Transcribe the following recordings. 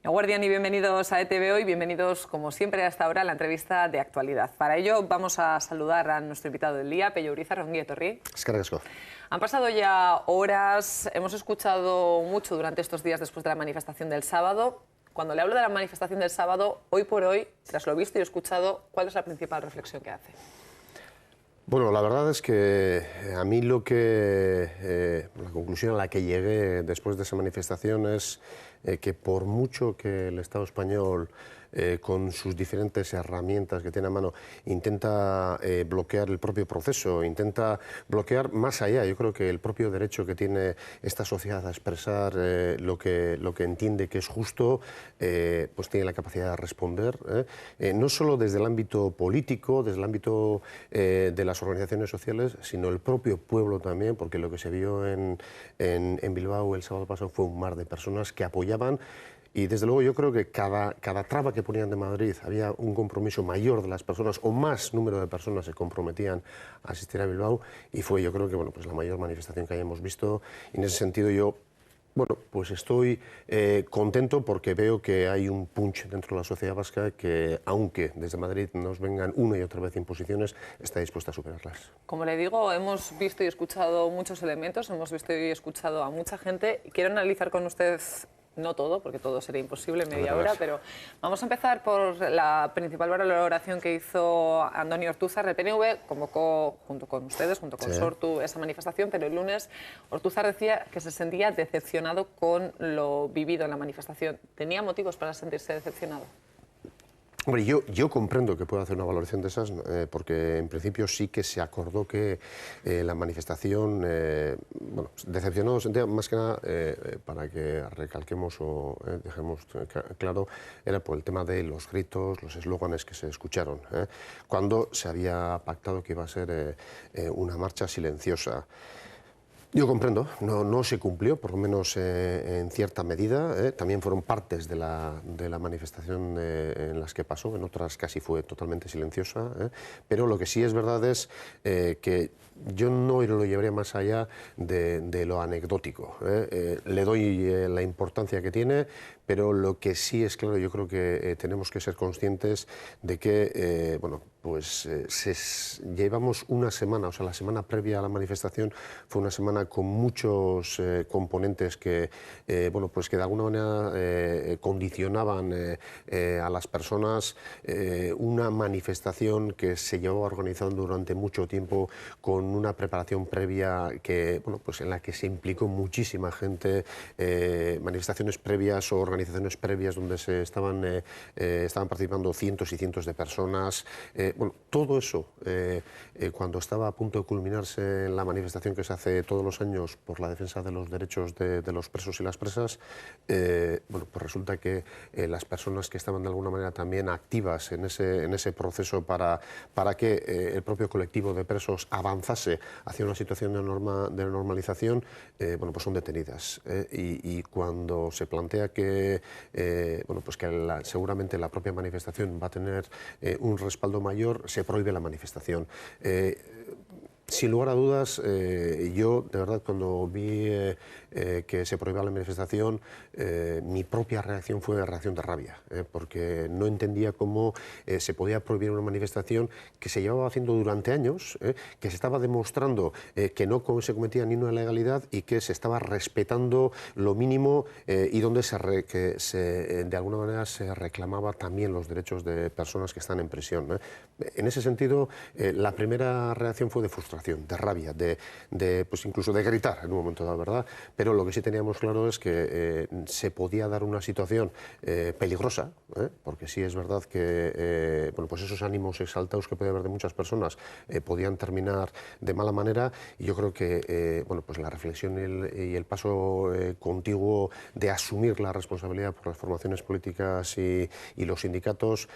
Guardián y bienvenidos a ETV Hoy, bienvenidos como siempre hasta ahora a la entrevista de actualidad. Para ello vamos a saludar a nuestro invitado del día, Pello Urizar, ongi etorri. Eskerrik asko. Han pasado ya horas, hemos escuchado mucho durante estos días después de la manifestación del sábado. Cuando le hablo de la manifestación del sábado, hoy por hoy, tras lo visto y escuchado, ¿cuál es la principal reflexión que hace? Bueno, la verdad es que a mí la conclusión a la que llegué después de esa manifestación es que por mucho que el Estado español, con sus diferentes herramientas que tiene a mano, intenta bloquear el propio proceso, intenta bloquear más allá. Yo creo que el propio derecho que tiene esta sociedad a expresar lo que entiende que es justo, pues tiene la capacidad de responder, no solo desde el ámbito político, desde el ámbito de las organizaciones sociales, sino el propio pueblo también, porque lo que se vio en Bilbao el sábado pasado fue un mar de personas que apoyaban. Y desde luego yo creo que cada traba que ponían de Madrid había un compromiso mayor de las personas, o más número de personas se comprometían a asistir a Bilbao, y fue, yo creo que, bueno, pues la mayor manifestación que hayamos visto. Y en ese sentido yo, bueno, pues estoy contento porque veo que hay un punch dentro de la sociedad vasca que, aunque desde Madrid nos vengan una y otra vez imposiciones, está dispuesta a superarlas. Como le digo, hemos visto y escuchado muchos elementos, hemos visto y escuchado a mucha gente. Quiero analizar con usted, no todo, porque todo sería imposible en media hora, pero vamos a empezar por la principal valoración que hizo Andoni Ortúzar. El PNV convocó, junto con ustedes, junto con Sortu, esa manifestación, pero el lunes Ortúzar decía que se sentía decepcionado con lo vivido en la manifestación. ¿Tenía motivos para sentirse decepcionado? Hombre, yo comprendo que pueda hacer una valoración de esas, porque en principio sí que se acordó que la manifestación, bueno, decepcionó, sentía más que nada, para que recalquemos o dejemos claro, era por el tema de los gritos, los eslóganes que se escucharon, cuando se había pactado que iba a ser una marcha silenciosa. Yo comprendo, no se cumplió, por lo menos en cierta medida. También fueron partes de la manifestación en las que pasó, en otras casi fue totalmente silenciosa. Pero lo que sí es verdad es que yo no lo llevaría más allá de lo anecdótico. Le doy la importancia que tiene, pero lo que sí es claro, yo creo que tenemos que ser conscientes de que, bueno, pues llevamos una semana, o sea, la semana previa a la manifestación fue una semana con muchos componentes que, bueno, pues que de alguna manera condicionaban a las personas. Una manifestación que se llevaba organizando durante mucho tiempo con una preparación previa que, bueno, pues en la que se implicó muchísima gente, manifestaciones previas o organizaciones previas donde estaban participando cientos y cientos de personas. Bueno, todo eso, cuando estaba a punto de culminarse en la manifestación que se hace todos los años por la defensa de los derechos de los presos y las presas, bueno, pues resulta que las personas que estaban de alguna manera también activas en ese proceso para que el propio colectivo de presos avanzase hacia una situación de normalización, bueno, pues son detenidas. Y cuando se plantea que, bueno, pues que seguramente la propia manifestación va a tener un respaldo mayor, se prohíbe la manifestación. Sin lugar a dudas, yo de verdad cuando vi que se prohibía la manifestación, mi propia reacción fue de reacción de rabia, porque no entendía cómo se podía prohibir una manifestación que se llevaba haciendo durante años, que se estaba demostrando que no se cometía ni una ilegalidad y que se estaba respetando lo mínimo y donde de alguna manera se reclamaba también los derechos de personas que están en prisión. En ese sentido, la primera reacción fue de frustración, de rabia, pues incluso de gritar en un momento dado, ¿verdad? Pero lo que sí teníamos claro es que se podía dar una situación peligrosa, porque sí es verdad que bueno, pues esos ánimos exaltados que puede haber de muchas personas podían terminar de mala manera, y yo creo que bueno, pues la reflexión y el paso contiguo de asumir la responsabilidad por las formaciones políticas y los sindicatos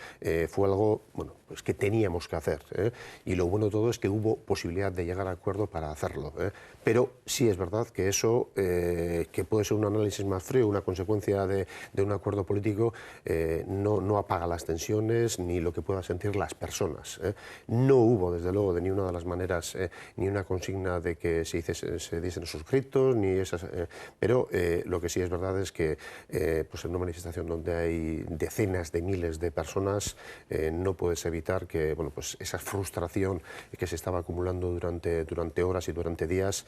fue algo, bueno, pues que teníamos que hacer, y lo bueno de todo es que hubo posibilidad de llegar a acuerdo para hacerlo, pero sí es verdad que eso que puede ser un análisis más frío, una consecuencia de un acuerdo político, no apaga las tensiones ni lo que puedan sentir las personas. No hubo, desde luego, de ninguna de las maneras, ni una consigna de que se diesen esos gritos, ni esas, pero lo que sí es verdad es que pues en una manifestación donde hay decenas de miles de personas, no puedes evitar que pues esa frustración que se estaba acumulando durante horas y durante días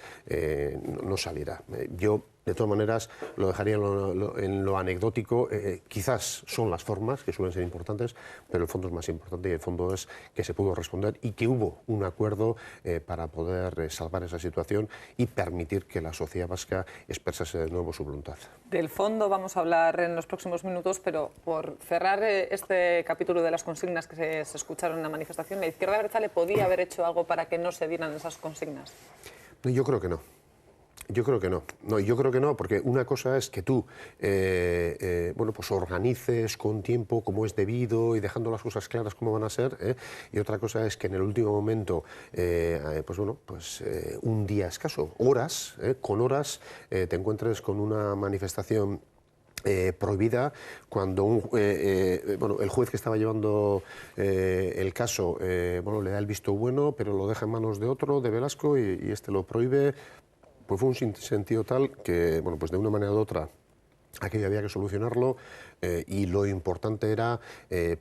no saliera. Yo, de todas maneras, lo dejaría en lo anecdótico. Quizás son las formas, que suelen ser importantes, pero el fondo es más importante, y el fondo es que se pudo responder y que hubo un acuerdo para poder salvar esa situación y permitir que la sociedad vasca expresase de nuevo su voluntad. Del fondo vamos a hablar en los próximos minutos, pero por cerrar este capítulo de las consignas que se escucharon en la manifestación, ¿la izquierda abertzale podía haber hecho algo para que no se dieran esas consignas? Yo creo que no. Yo creo que no. Yo creo que no, porque una cosa es que tú pues organices con tiempo como es debido y dejando las cosas claras cómo van a ser, y otra cosa es que en el último momento, un día escaso, horas, con horas, te encuentres con una manifestación prohibida, cuando el juez que estaba llevando el caso le da el visto bueno, pero lo deja en manos de otro, de Velasco, y este lo prohíbe. Pues fue un sentido tal que, pues de una manera u otra, aquello había que solucionarlo, y lo importante era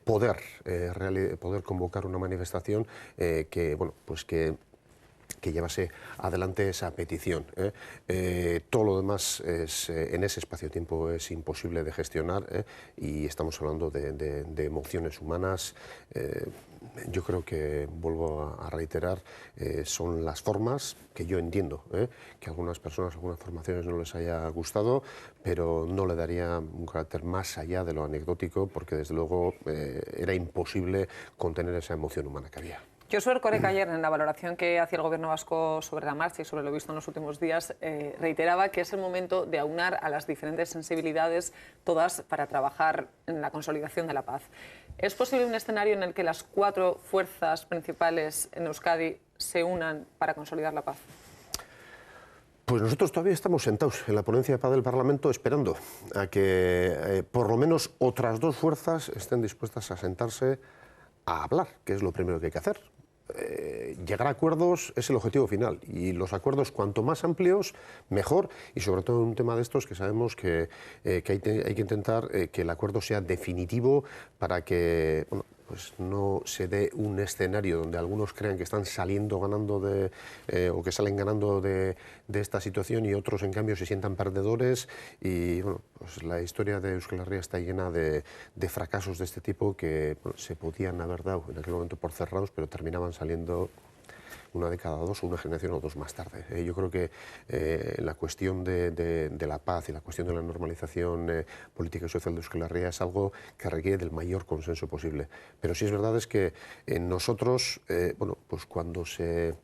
poder convocar una manifestación que llevase adelante esa petición. Todo lo demás en ese espacio-tiempo es imposible de gestionar, y estamos hablando de emociones humanas. Yo creo que, vuelvo a reiterar, son las formas que yo entiendo, que a algunas personas, algunas formaciones no les haya gustado, pero no le daría un carácter más allá de lo anecdótico, porque desde luego era imposible contener esa emoción humana que había. Josu Erkoreka ayer, en la valoración que hacía el Gobierno vasco sobre la marcha y sobre lo visto en los últimos días, reiteraba que es el momento de aunar a las diferentes sensibilidades, todas para trabajar en la consolidación de la paz. ¿Es posible un escenario en el que las 4 fuerzas principales en Euskadi se unan para consolidar la paz? Pues nosotros todavía estamos sentados en la ponencia de paz del Parlamento esperando a que por lo menos otras 2 fuerzas estén dispuestas a sentarse a hablar, que es lo primero que hay que hacer. Llegar a acuerdos es el objetivo final, y los acuerdos cuanto más amplios mejor, y sobre todo en un tema de estos que sabemos que hay que intentar que el acuerdo sea definitivo, para que pues no se dé un escenario donde algunos crean que están saliendo ganando o que salen ganando de esta situación, y otros en cambio se sientan perdedores. Y pues la historia de Euskal Herria está llena de fracasos de este tipo que se podían haber dado en aquel momento por cerrados, pero terminaban saliendo una década o 2, o una generación o 2 más tarde. Yo creo que la cuestión de la paz y la cuestión de la normalización política y social de Euskal Herria es algo que requiere del mayor consenso posible. Pero sí es verdad es que nosotros, pues cuando se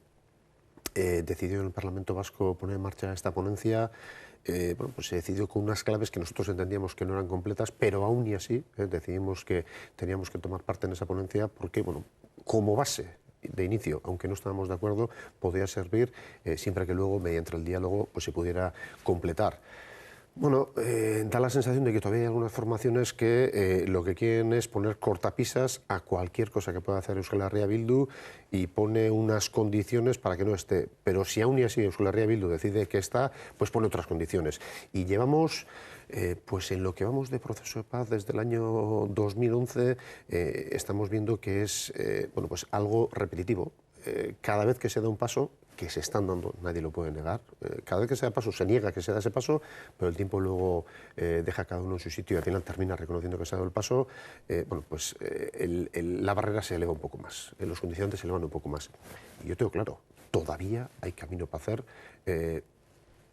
decidió en el Parlamento Vasco poner en marcha esta ponencia, pues se decidió con unas claves que nosotros entendíamos que no eran completas, pero aún y así decidimos que teníamos que tomar parte en esa ponencia, porque como base de inicio, aunque no estábamos de acuerdo, podría servir siempre que luego, mediante el diálogo, pues se pudiera completar. Da la sensación de que todavía hay algunas formaciones que lo que quieren es poner cortapisas a cualquier cosa que pueda hacer Euskal Herria Bildu, y pone unas condiciones para que no esté. Pero si aún y así Euskal Herria Bildu decide que está, pues pone otras condiciones. Y llevamos, pues en lo que vamos de proceso de paz desde el año 2011, estamos viendo que es pues algo repetitivo. Cada vez que se da un paso, que se están dando, nadie lo puede negar, cada vez que se da paso se niega que se da ese paso, pero el tiempo luego deja a cada uno en su sitio y al final termina reconociendo que se ha dado el paso. La barrera se eleva un poco más, los condicionantes se elevan un poco más. Y yo tengo claro, todavía hay camino para hacer.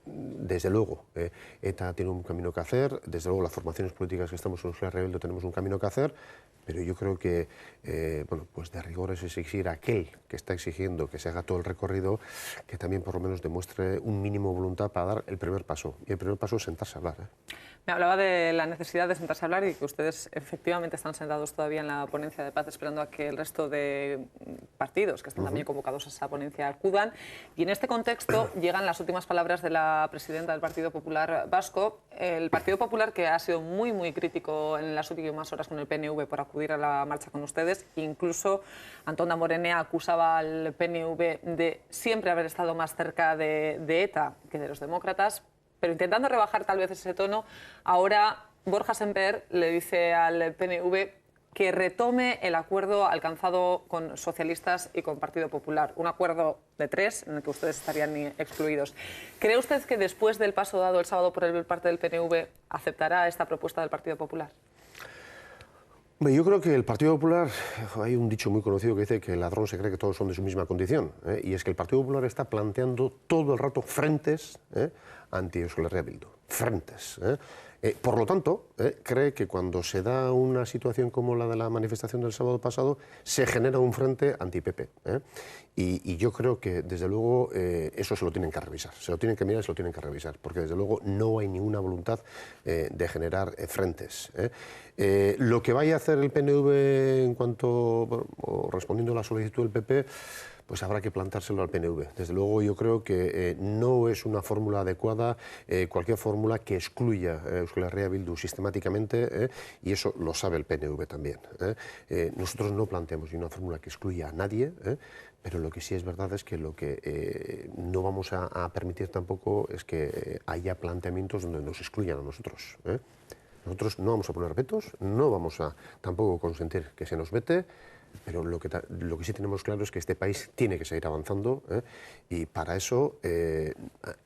Desde luego, ETA tiene un camino que hacer, desde luego las formaciones políticas que estamos en Euskal Herria Bildu tenemos un camino que hacer, pero yo creo que pues de rigor es exigir a aquel que está exigiendo que se haga todo el recorrido, que también por lo menos demuestre un mínimo voluntad para dar el primer paso. Y el primer paso es sentarse a hablar. Me hablaba de la necesidad de sentarse a hablar y que ustedes efectivamente están sentados todavía en la ponencia de paz esperando a que el resto de partidos que están también convocados a esa ponencia acudan. Y en este contexto llegan las últimas palabras de la presidenta del Partido Popular Vasco. El Partido Popular, que ha sido muy, muy crítico en las últimas horas con el PNV por acudir a la marcha con ustedes, incluso Antón Damborenea acusaba al PNV de siempre haber estado más cerca de ETA que de los demócratas. Pero intentando rebajar tal vez ese tono, ahora Borja Semper le dice al PNV que retome el acuerdo alcanzado con socialistas y con Partido Popular. Un acuerdo de 3 en el que ustedes estarían excluidos. ¿Cree usted que después del paso dado el sábado por parte del PNV aceptará esta propuesta del Partido Popular? Yo creo que el Partido Popular, hay un dicho muy conocido que dice que el ladrón se cree que todos son de su misma condición, y es que el Partido Popular está planteando todo el rato frentes anti Euskal Herria Bildu, frentes. Por lo tanto, cree que cuando se da una situación como la de la manifestación del sábado pasado, se genera un frente anti-PP. Y yo creo que, desde luego, eso se lo tienen que revisar. Se lo tienen que mirar y se lo tienen que revisar, porque, desde luego, no hay ninguna voluntad de generar frentes. Lo que vaya a hacer el PNV en cuanto, bueno, respondiendo a la solicitud del PP, pues habrá que plantárselo al PNV. Desde luego yo creo que no es una fórmula adecuada cualquier fórmula que excluya a Euskal Herria Bildu sistemáticamente, y eso lo sabe el PNV también. Nosotros no planteamos ni una fórmula que excluya a nadie, pero lo que sí es verdad es que lo que no vamos a permitir tampoco es que haya planteamientos donde nos excluyan a nosotros. Nosotros no vamos a poner vetos, no vamos a tampoco consentir que se nos vete, pero lo que sí tenemos claro es que este país tiene que seguir avanzando, y para eso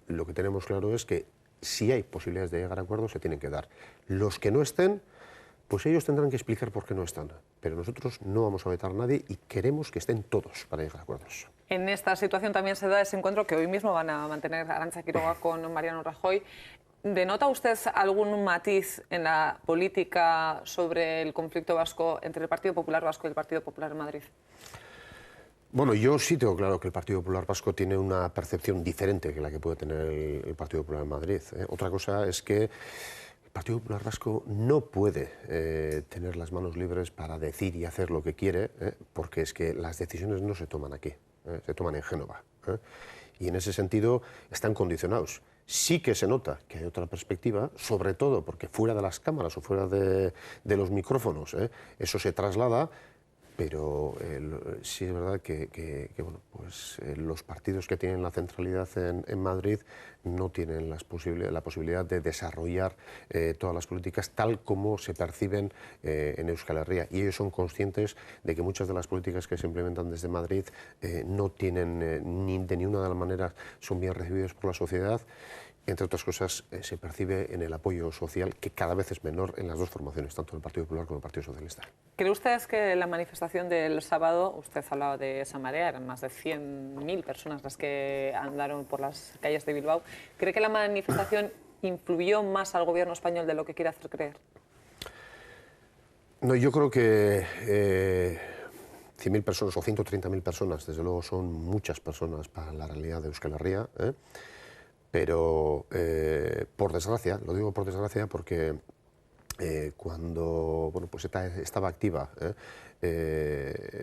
lo que tenemos claro es que si hay posibilidades de llegar a acuerdos se tienen que dar. Los que no estén, pues ellos tendrán que explicar por qué no están, pero nosotros no vamos a vetar a nadie y queremos que estén todos para llegar a acuerdos. En esta situación también se da ese encuentro que hoy mismo van a mantener Arantza Quiroga con Mariano Rajoy. ¿Denota usted algún matiz en la política sobre el conflicto vasco entre el Partido Popular Vasco y el Partido Popular en Madrid? Bueno, yo sí tengo claro que el Partido Popular Vasco tiene una percepción diferente que la que puede tener el Partido Popular en Madrid. Otra cosa es que el Partido Popular Vasco no puede tener las manos libres para decir y hacer lo que quiere, porque es que las decisiones no se toman aquí, se toman en Génova. Y en ese sentido están condicionados. Sí que se nota que hay otra perspectiva, sobre todo porque fuera de las cámaras o fuera de los micrófonos eso se traslada, pero sí es verdad que bueno, pues, los partidos que tienen la centralidad en Madrid no tienen la posibilidad de desarrollar todas las políticas tal como se perciben en Euskal Herria, y ellos son conscientes de que muchas de las políticas que se implementan desde Madrid no tienen de ninguna de las maneras son bien recibidas por la sociedad. Entre otras cosas, se percibe en el apoyo social, que cada vez es menor en las dos formaciones, tanto el Partido Popular como el Partido Socialista. ¿Cree usted que la manifestación del sábado, usted hablaba de esa marea, eran más de 100.000 personas las que andaron por las calles de Bilbao, ¿cree que la manifestación influyó más al gobierno español de lo que quiere hacer creer? No, yo creo que 100.000 personas o 130.000 personas, desde luego, son muchas personas para la realidad de Euskal Herria, pero por desgracia, lo digo por desgracia porque cuando bueno, pues ETA estaba activa,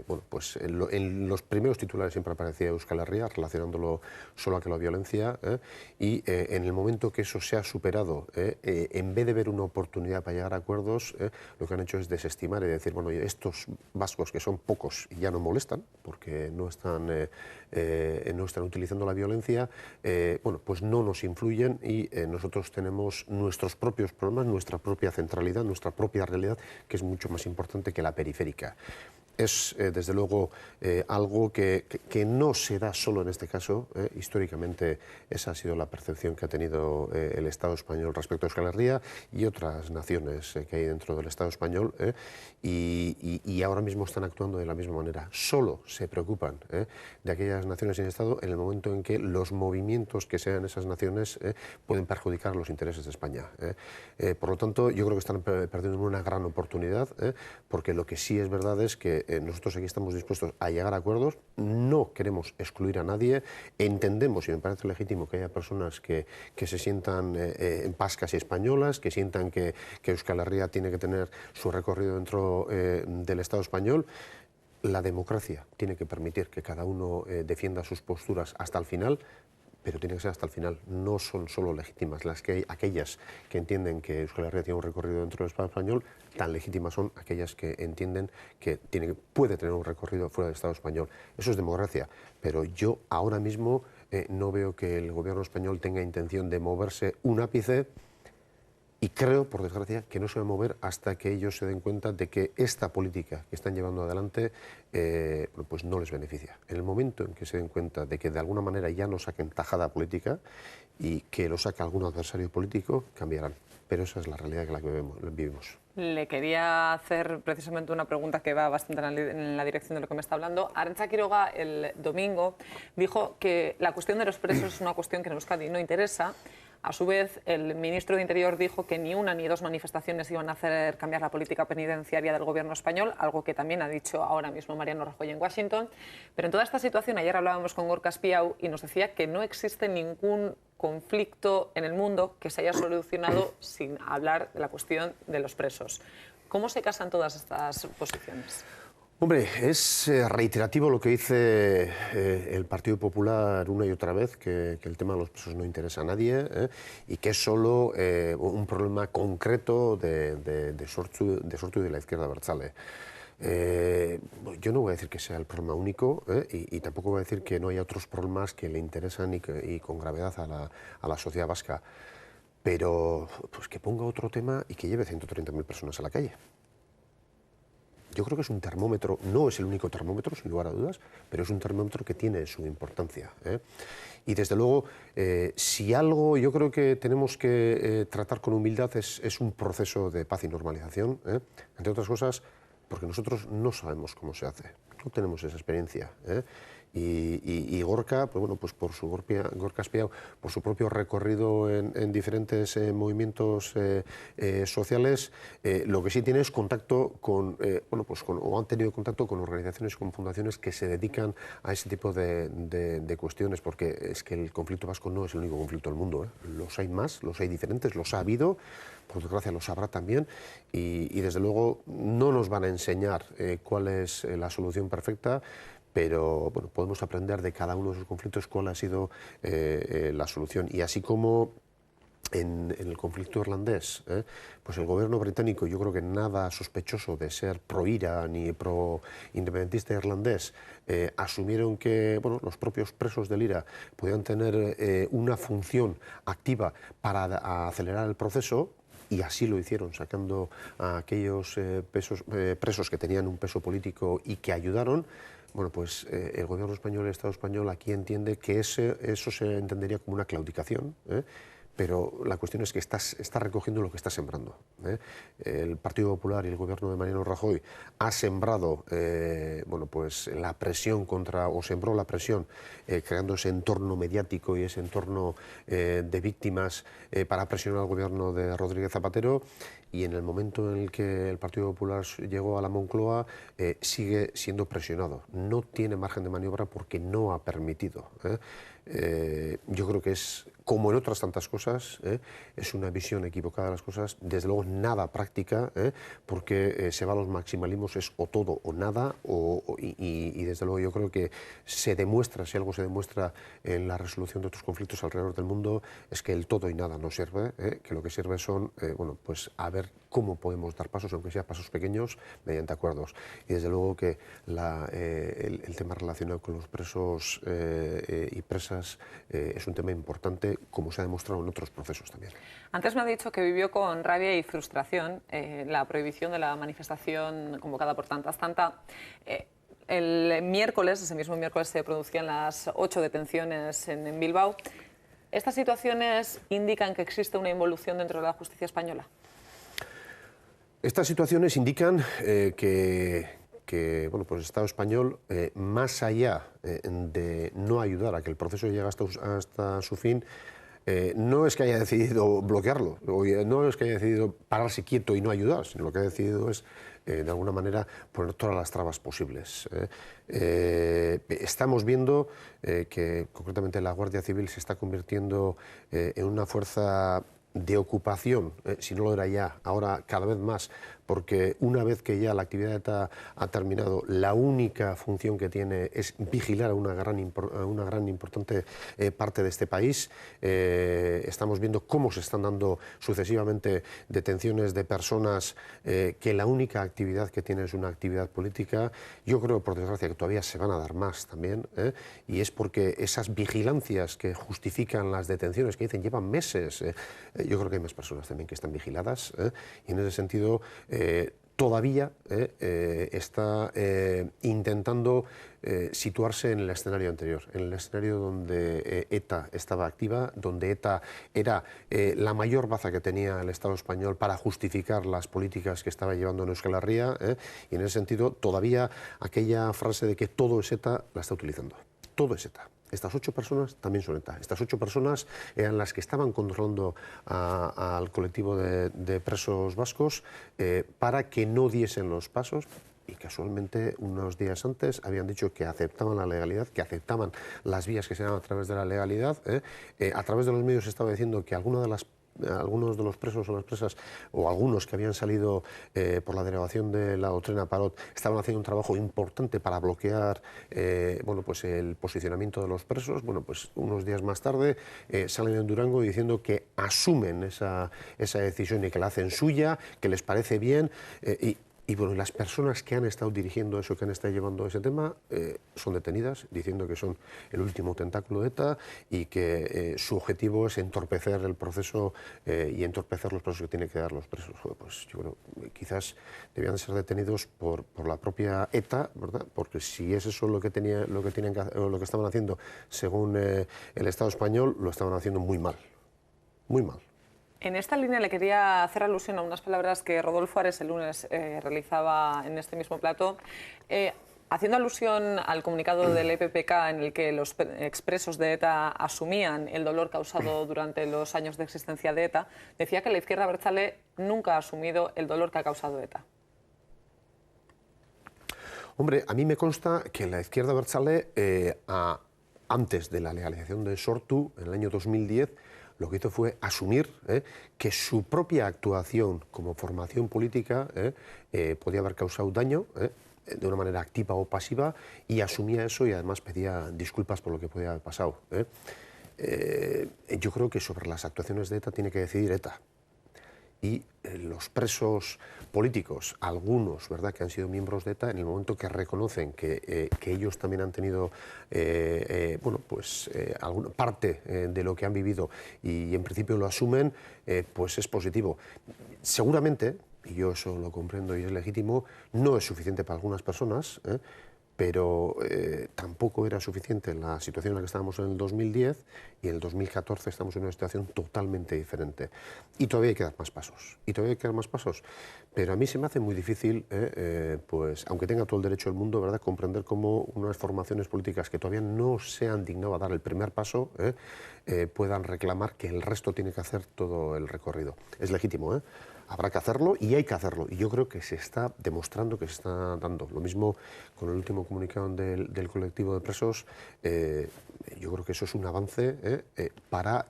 bueno, pues en los primeros titulares siempre aparecía Euskal Herria, relacionándolo solo a que la violencia, y en el momento que eso se ha superado, en vez de ver una oportunidad para llegar a acuerdos, lo que han hecho es desestimar y decir, bueno, estos vascos, que son pocos y ya no molestan, porque no están utilizando la violencia, bueno, pues no nos influyen, y nosotros tenemos nuestros propios problemas, nuestra propia centralidad, nuestra propia realidad, que es mucho más importante que la periférica. Es, desde luego, algo que no se da solo en este caso. Históricamente esa ha sido la percepción que ha tenido el Estado español respecto a Euskal Herria y otras naciones que hay dentro del Estado español, y ahora mismo están actuando de la misma manera. Solo se preocupan de aquellas naciones sin Estado en el momento en que los movimientos que sean esas naciones pueden perjudicar los intereses de España. Por lo tanto, yo creo que están perdiendo una gran oportunidad, porque lo que sí es verdad es que nosotros aquí estamos dispuestos a llegar a acuerdos, no queremos excluir a nadie, entendemos y me parece legítimo que haya personas que se sientan vascas y españolas, que sientan que Euskal Herria tiene que tener su recorrido dentro del Estado español. La democracia tiene que permitir que cada uno defienda sus posturas hasta el final, pero tiene que ser hasta el final. No son solo legítimas aquellas que entienden que Euskal Herria tiene un recorrido dentro del Estado español, tan legítimas son aquellas que entienden que puede tener un recorrido fuera del Estado español. Eso es democracia, pero yo ahora mismo no veo que el gobierno español tenga intención de moverse un ápice. Y creo, por desgracia, que no se va a mover hasta que ellos se den cuenta de que esta política que están llevando adelante pues no les beneficia. En el momento en que se den cuenta de que de alguna manera ya no saquen tajada política y que lo saque algún adversario político, cambiarán. Pero esa es la realidad en la que vivimos. Le quería hacer precisamente una pregunta que va bastante en la dirección de lo que me está hablando. Arantza Quiroga el domingo dijo que la cuestión de los presos es una cuestión que en Euskadi no interesa. A su vez, el ministro de Interior dijo que ni una ni dos manifestaciones iban a hacer cambiar la política penitenciaria del gobierno español, algo que también ha dicho ahora mismo Mariano Rajoy en Washington. Pero en toda esta situación, ayer hablábamos con Gorka Espiau y nos decía que no existe ningún conflicto en el mundo que se haya solucionado sin hablar de la cuestión de los presos. ¿Cómo se casan todas estas posiciones? Hombre, es reiterativo lo que dice el Partido Popular una y otra vez, que el tema de los presos no interesa a nadie y que es solo un problema concreto de Sortu y de la izquierda abertzale. Yo no voy a decir que sea el problema único y tampoco voy a decir que no haya otros problemas que le interesan y con gravedad a la sociedad vasca, pero pues que ponga otro tema y que lleve 130.000 personas a la calle. Yo creo que es un termómetro, no es el único termómetro, sin lugar a dudas, pero es un termómetro que tiene su importancia. Y desde luego, si algo yo creo que tenemos que tratar con humildad es un proceso de paz y normalización, entre otras cosas, porque nosotros no sabemos cómo se hace, no tenemos esa experiencia. Y Gorka, pues bueno, pues Gorka Espiau, por su propio recorrido en diferentes movimientos sociales, lo que sí tiene es contacto o han tenido contacto con organizaciones, con fundaciones que se dedican a ese tipo de cuestiones, porque es que el conflicto vasco no es el único conflicto del mundo, los hay más, los hay diferentes, los ha habido, por desgracia los habrá también, y desde luego no nos van a enseñar cuál es la solución perfecta, pero bueno, podemos aprender de cada uno de esos conflictos cuál ha sido la solución. Y así como en el conflicto irlandés, pues el gobierno británico, yo creo que nada sospechoso de ser pro-IRA ni pro-independentista irlandés, asumieron que los propios presos del IRA podían tener una función activa para acelerar el proceso. Y así lo hicieron, sacando a aquellos presos que tenían un peso político y que ayudaron. Bueno, pues el gobierno español, el Estado español, aquí entiende que eso se entendería como una claudicación, pero la cuestión es que está recogiendo lo que está sembrando. El Partido Popular y el gobierno de Mariano Rajoy ha sembrado pues la presión sembró la presión creando ese entorno mediático y ese entorno de víctimas para presionar al gobierno de Rodríguez Zapatero, y en el momento en el que el Partido Popular llegó a la Moncloa sigue siendo presionado. No tiene margen de maniobra porque no ha permitido. Yo creo que es, como en otras tantas cosas, es una visión equivocada de las cosas, desde luego nada práctica, porque se va a los maximalismos, es o todo o nada, y desde luego yo creo que se demuestra, si algo se demuestra en la resolución de otros conflictos alrededor del mundo, es que el todo y nada no sirve, que lo que sirve son, pues a ver cómo podemos dar pasos, aunque sea pasos pequeños, mediante acuerdos. Y desde luego que el tema relacionado con los presos y presas es un tema importante, como se ha demostrado en otros procesos también. Antes me ha dicho que vivió con rabia y frustración la prohibición de la manifestación convocada por Tantas Tanta. El miércoles, ese mismo miércoles, se producían las 8 detenciones en Bilbao. ¿Estas situaciones indican que existe una involución dentro de la justicia española? Estas situaciones indican que pues el Estado español, más allá de no ayudar a que el proceso llegue hasta su fin, no es que haya decidido bloquearlo, no es que haya decidido pararse quieto y no ayudar, sino lo que ha decidido es, de alguna manera, poner todas las trabas posibles. Estamos viendo que, concretamente, la Guardia Civil se está convirtiendo en una fuerza de ocupación, si no lo era ya, ahora cada vez más, porque una vez que ya la actividad de ETA ha terminado, la única función que tiene es vigilar a una gran importante parte de este país. Estamos viendo cómo se están dando sucesivamente detenciones de personas que la única actividad que tienen es una actividad política. Yo creo, por desgracia, que todavía se van a dar más también, y es porque esas vigilancias que justifican las detenciones, que dicen llevan meses, yo creo que hay más personas también que están vigiladas, y en ese sentido todavía está intentando situarse en el escenario anterior, en el escenario donde ETA estaba activa, donde ETA era la mayor baza que tenía el Estado español para justificar las políticas que estaba llevando en Euskal Herria, y en ese sentido todavía aquella frase de que todo es ETA la está utilizando. Todo es ETA. Estas 8 personas también son ETA. Estas 8 personas eran las que estaban controlando al colectivo de presos vascos para que no diesen los pasos, y casualmente unos días antes habían dicho que aceptaban la legalidad, que aceptaban las vías que se dan a través de la legalidad. A través de los medios se estaba diciendo que algunos de los presos o las presas, o algunos que habían salido por la derogación de la doctrina Parot, estaban haciendo un trabajo importante para bloquear bueno, pues el posicionamiento de los presos. Bueno, pues unos días más tarde salen en Durango diciendo que asumen esa decisión y que la hacen suya, que les parece bien, y bueno, las personas que han estado dirigiendo eso, que han estado llevando ese tema, son detenidas, diciendo que son el último tentáculo de ETA y que su objetivo es entorpecer el proceso y entorpecer los pasos que tienen que dar los presos. Pues yo creo quizás debían ser detenidos por la propia ETA, ¿verdad? Porque si es eso lo que estaban haciendo según el Estado español, lo estaban haciendo muy mal, muy mal. En esta línea le quería hacer alusión a unas palabras que Rodolfo Ares el lunes realizaba en este mismo plato, haciendo alusión al comunicado del EPPK en el que los expresos de ETA asumían el dolor causado durante los años de existencia de ETA. Decía que la izquierda abertzale nunca ha asumido el dolor que ha causado ETA. Hombre, a mí me consta que la izquierda abertzale, antes de la legalización de Sortu, en el año 2010, lo que hizo fue asumir que su propia actuación como formación política podía haber causado daño de una manera activa o pasiva, y asumía eso y además pedía disculpas por lo que podía haber pasado. Yo creo que sobre las actuaciones de ETA tiene que decidir ETA. Y los presos políticos, algunos, ¿verdad?, que han sido miembros de ETA, en el momento que reconocen que ellos también han tenido bueno, pues, alguna parte de lo que han vivido y en principio lo asumen, pues es positivo. Seguramente, y yo eso lo comprendo y es legítimo, no es suficiente para algunas personas, pero tampoco era suficiente en la situación en la que estábamos en el 2010, y en el 2014 estamos en una situación totalmente diferente. Y todavía hay que dar más pasos, pero a mí se me hace muy difícil, pues, aunque tenga todo el derecho del mundo, ¿verdad?, comprender cómo unas formaciones políticas que todavía no se han dignado a dar el primer paso puedan reclamar que el resto tiene que hacer todo el recorrido. Es legítimo, habrá que hacerlo y hay que hacerlo, y yo creo que se está demostrando que se está dando. Lo mismo con el último comunicado del colectivo de presos. Yo creo que eso es un avance para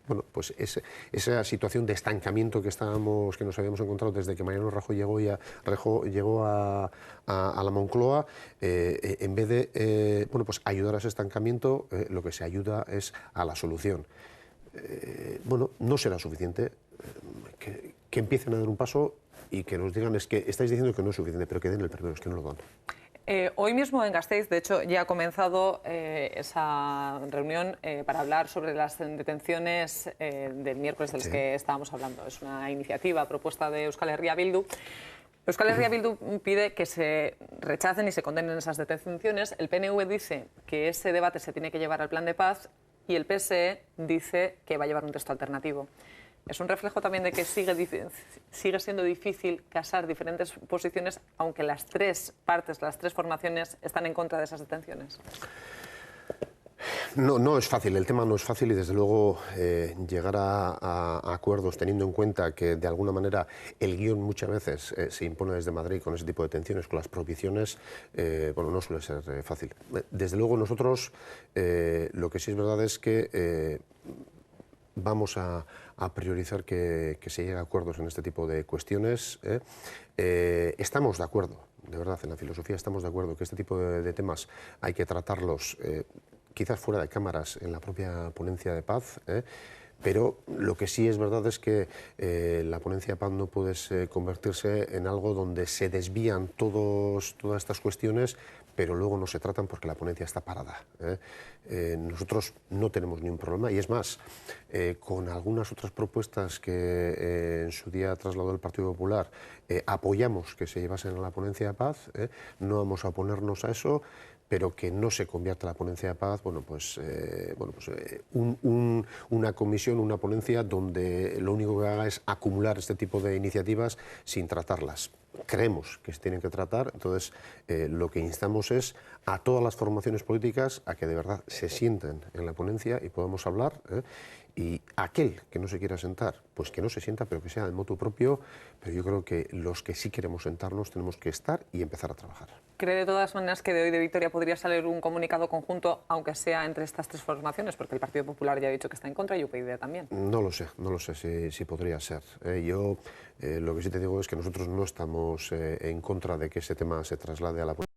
bueno, pues esa situación de estancamiento que nos habíamos encontrado desde que Mariano Rajoy llegó a la Moncloa. En vez de bueno, pues ayudar a ese estancamiento, lo que se ayuda es a la solución. Bueno, no será suficiente que empiecen a dar un paso y que nos digan, es que estáis diciendo que no es suficiente, pero que den el primero, es que no lo dan. Hoy mismo en Gasteiz, de hecho, ya ha comenzado esa reunión para hablar sobre las detenciones del miércoles de las que estábamos hablando. Es una iniciativa propuesta de Euskal Herria Bildu. Euskal Herria Bildu pide que se rechacen y se condenen esas detenciones. El PNV dice que ese debate se tiene que llevar al plan de paz y el PSE dice que va a llevar un texto alternativo. Es un reflejo también de que sigue siendo difícil casar diferentes posiciones, aunque las tres partes, las tres formaciones, están en contra de esas detenciones. No es fácil, el tema no es fácil y desde luego llegar a acuerdos teniendo en cuenta que de alguna manera el guión muchas veces se impone desde Madrid con ese tipo de tensiones, con las prohibiciones, bueno, no suele ser fácil. Desde luego nosotros lo que sí es verdad es que vamos a priorizar que se llegue a acuerdos en este tipo de cuestiones. Estamos de acuerdo, de verdad, en la filosofía estamos de acuerdo que este tipo de temas hay que tratarlos quizás fuera de cámaras en la propia ponencia de paz, pero lo que sí es verdad es que la ponencia de paz no puede convertirse en algo donde se desvían todas estas cuestiones, pero luego no se tratan porque la ponencia está parada. Nosotros no tenemos ningún problema y es más, con algunas otras propuestas que en su día trasladó el Partido Popular, apoyamos que se llevasen a la ponencia de paz, no vamos a oponernos a eso, pero que no se convierta la ponencia de paz, una comisión, una ponencia donde lo único que haga es acumular este tipo de iniciativas sin tratarlas. Creemos que se tienen que tratar, entonces lo que instamos es a todas las formaciones políticas a que de verdad se sienten en la ponencia y podamos hablar, y aquel que no se quiera sentar, pues que no se sienta, pero que sea de motu propio, pero yo creo que los que sí queremos sentarnos tenemos que estar y empezar a trabajar. ¿Cree de todas maneras que de hoy de Vitoria podría salir un comunicado conjunto, aunque sea entre estas tres formaciones? Porque el Partido Popular ya ha dicho que está en contra y UPyD también. No lo sé si podría ser. Yo lo que sí te digo es que nosotros no estamos en contra de que ese tema se traslade a la política.